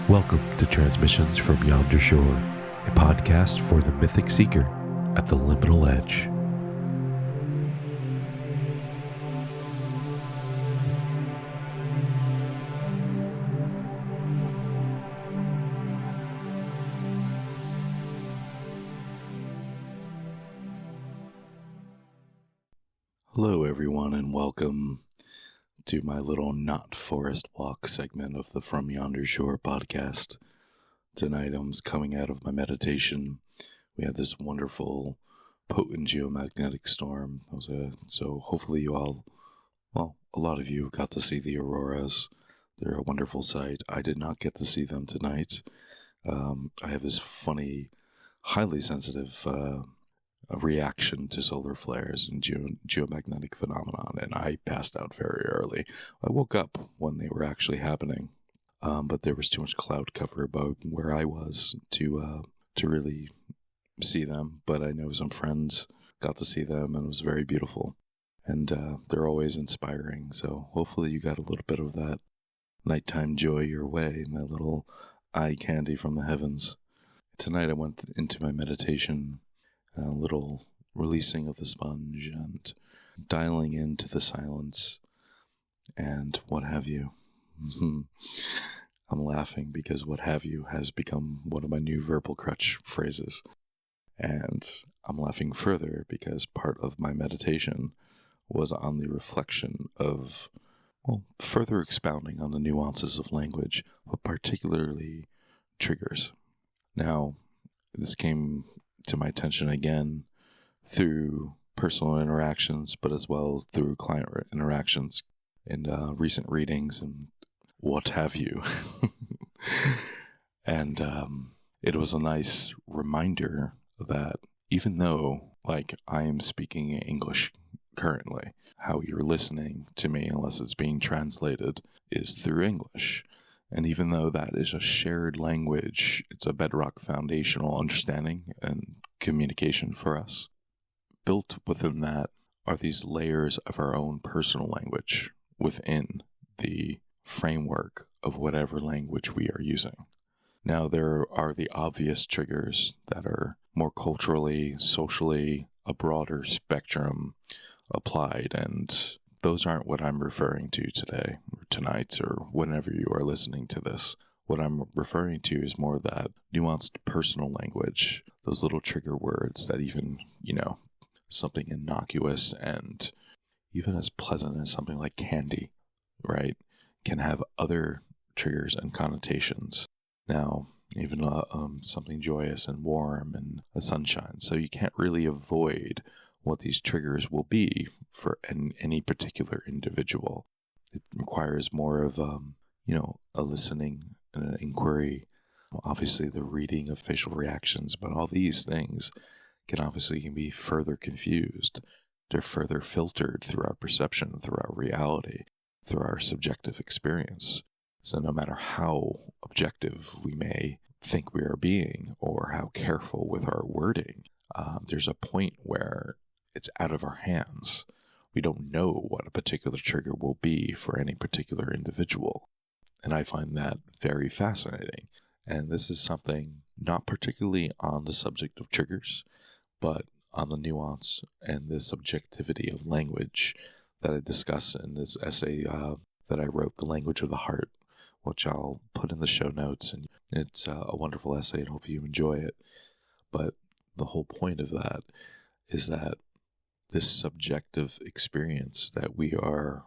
Welcome to Transmissions from Yonder Shore, a podcast for the mythic seeker at the liminal edge. Hello everyone, and welcome to my little not forest walk segment of the From Yonder Shore podcast. Tonight I'm coming out of my meditation. We had this wonderful, potent geomagnetic storm. So hopefully you all, a lot of you got to see the auroras. They're a wonderful sight. I did not get to see them tonight. I have this funny, highly sensitive a reaction to solar flares and geomagnetic phenomenon, and I passed out very early. I woke up when they were actually happening, but there was too much cloud cover above where I was to really see them. But I know some friends got to see them, and it was very beautiful. And they're always inspiring, so hopefully you got a little bit of that nighttime joy your way and that little eye candy from the heavens. Tonight I went into my meditation, a little releasing of the sponge and dialing into the silence and what have you. I'm laughing because what have you has become one of my new verbal crutch phrases. And I'm laughing further because part of my meditation was on the reflection of, further expounding on the nuances of language, but particularly triggers. Now, this came to my attention again through personal interactions, but as well through client interactions and recent readings and what have you. And it was a nice reminder that even though, I am speaking English currently, how you're listening to me, unless it's being translated, is through English. And even though that is a shared language, it's a bedrock foundational understanding and communication for us. Built within that are these layers of our own personal language within the framework of whatever language we are using. Now, there are the obvious triggers that are more culturally, socially, a broader spectrum applied, and those aren't what I'm referring to today, or tonight, or whenever you are listening to this. What I'm referring to is more that nuanced personal language, those little trigger words that even, something innocuous and even as pleasant as something like candy, right, can have other triggers and connotations. Now, even something joyous and warm and a sunshine. So you can't really avoid what these triggers will be for any particular individual. It requires more of, a listening and an inquiry. Obviously, the reading of facial reactions, but all these things can be further confused. They're further filtered through our perception, through our reality, through our subjective experience. So no matter how objective we may think we are being, or how careful with our wording, there's a point where it's out of our hands. We don't know what a particular trigger will be for any particular individual. And I find that very fascinating. And this is something not particularly on the subject of triggers, but on the nuance and the subjectivity of language that I discuss in this essay that I wrote, The Language of the Heart, which I'll put in the show notes. And it's a wonderful essay, and hope you enjoy it. But the whole point of that is that this subjective experience that we are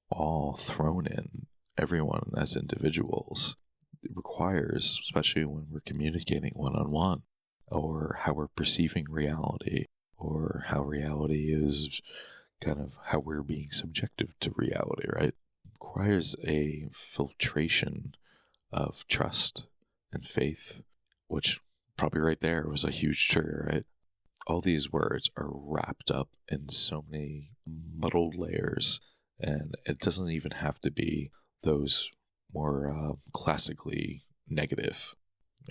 all thrown in, everyone as individuals, it requires, especially when we're communicating one-on-one, or how we're perceiving reality, or how reality is kind of how we're being subjective to reality, right? It requires a filtration of trust and faith, which probably right there was a huge trigger, right? All these words are wrapped up in so many muddled layers, and it doesn't even have to be those more classically negative,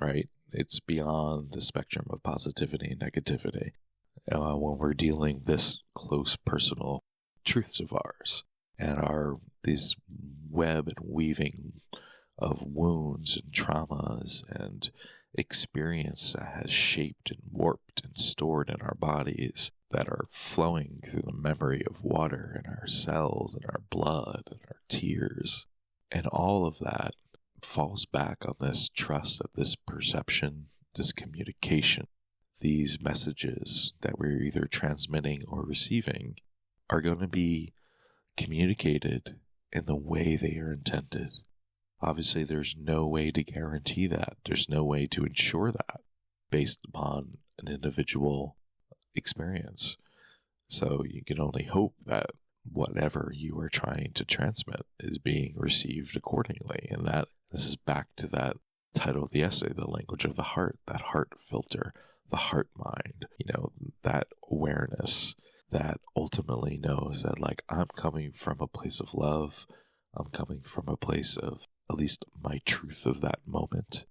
right? It's beyond the spectrum of positivity and negativity. when we're dealing this close personal truths of ours and these web and weaving of wounds and traumas and experience that has shaped and warped and stored in our bodies that are flowing through the memory of water in our cells and our blood and our tears. And all of that falls back on this trust that this perception, this communication, these messages that we're either transmitting or receiving are going to be communicated in the way they are intended. Obviously, there's no way to guarantee that. There's no way to ensure that based upon an individual experience. So you can only hope that whatever you are trying to transmit is being received accordingly. And that this is back to that title of the essay, The Language of the Heart, that heart filter, the heart mind, that awareness that ultimately knows that, like, I'm coming from a place of love. I'm coming from a place of at least my truth of that moment,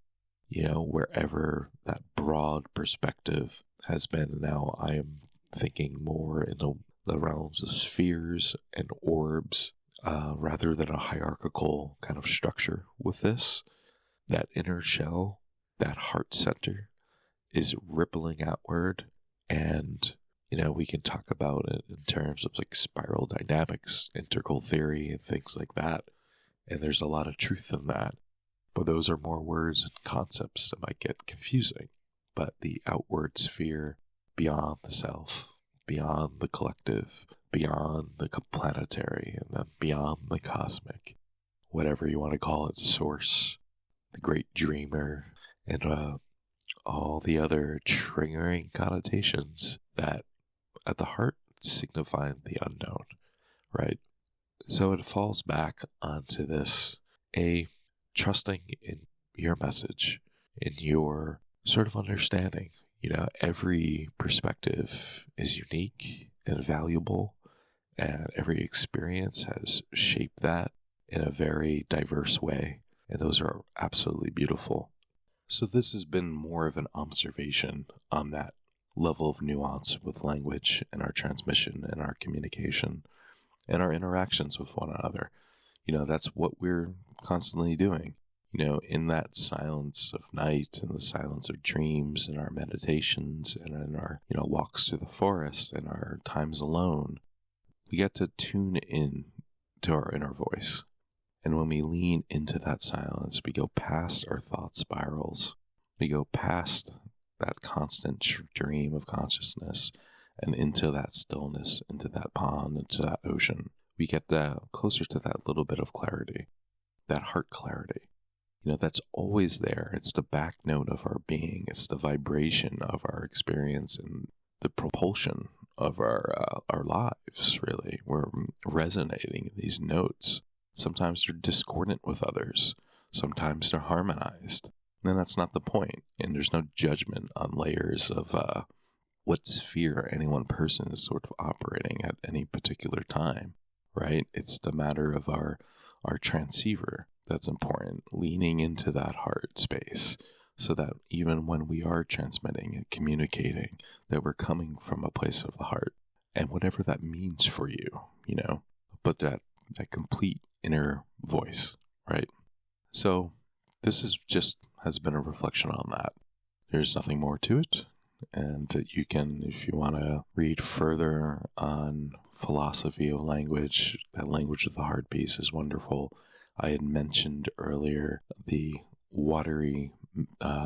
wherever that broad perspective has been. Now I am thinking more in the realms of spheres and orbs, rather than a hierarchical kind of structure with this. That inner shell, that heart center, is rippling outward, and we can talk about it in terms of like spiral dynamics, integral theory, and things like that. And there's a lot of truth in that. But those are more words and concepts that might get confusing. But the outward sphere, beyond the self, beyond the collective, beyond the planetary, and then beyond the cosmic, whatever you want to call it, source, the great dreamer, and all the other triggering connotations that at the heart signify the unknown, right? So it falls back onto this, trusting in your message, in your sort of understanding. Every perspective is unique and valuable, and every experience has shaped that in a very diverse way, and those are absolutely beautiful. So this has been more of an observation on that level of nuance with language and our transmission and our communication and our interactions with one another. That's what we're constantly doing. In that silence of night and the silence of dreams and our meditations and in our, walks through the forest and our times alone, we get to tune in to our inner voice. And when we lean into that silence, we go past our thought spirals. We go past that constant stream of consciousness and into that stillness, into that pond, into that ocean. We get closer to that little bit of clarity, that heart clarity. That's always there. It's the back note of our being. It's the vibration of our experience and the propulsion of our lives, really. We're resonating in these notes. Sometimes they're discordant with others. Sometimes they're harmonized. And that's not the point. And there's no judgment on layers of what sphere any one person is sort of operating at any particular time, right? It's the matter of our transceiver that's important, leaning into that heart space so that even when we are transmitting and communicating, that we're coming from a place of the heart. And whatever that means for you, but that complete inner voice, right? So this has been a reflection on that. There's nothing more to it. And you can, if you want to read further on philosophy of language, that language of the heart piece is wonderful. I had mentioned earlier the watery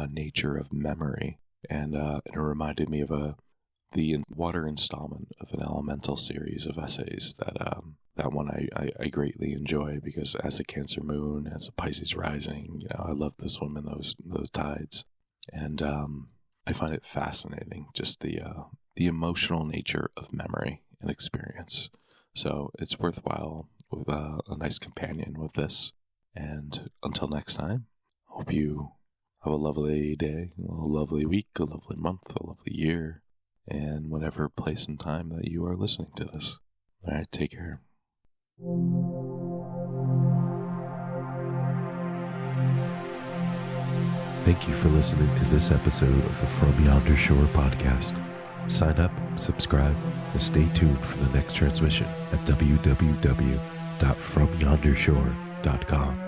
nature of memory, and it reminded me of the water installment of an elemental series of essays that one I greatly enjoy, because as a Cancer moon, as a Pisces rising, I love to swim in those tides, and I find it fascinating, just the emotional nature of memory and experience. So it's worthwhile with a nice companion with this. And until next time, hope you have a lovely day, a lovely week, a lovely month, a lovely year, and whatever place and time that you are listening to this. All right, take care. Thank you for listening to this episode of the From Yonder Shore podcast. Sign up, subscribe, and stay tuned for the next transmission at www.fromyondershore.com.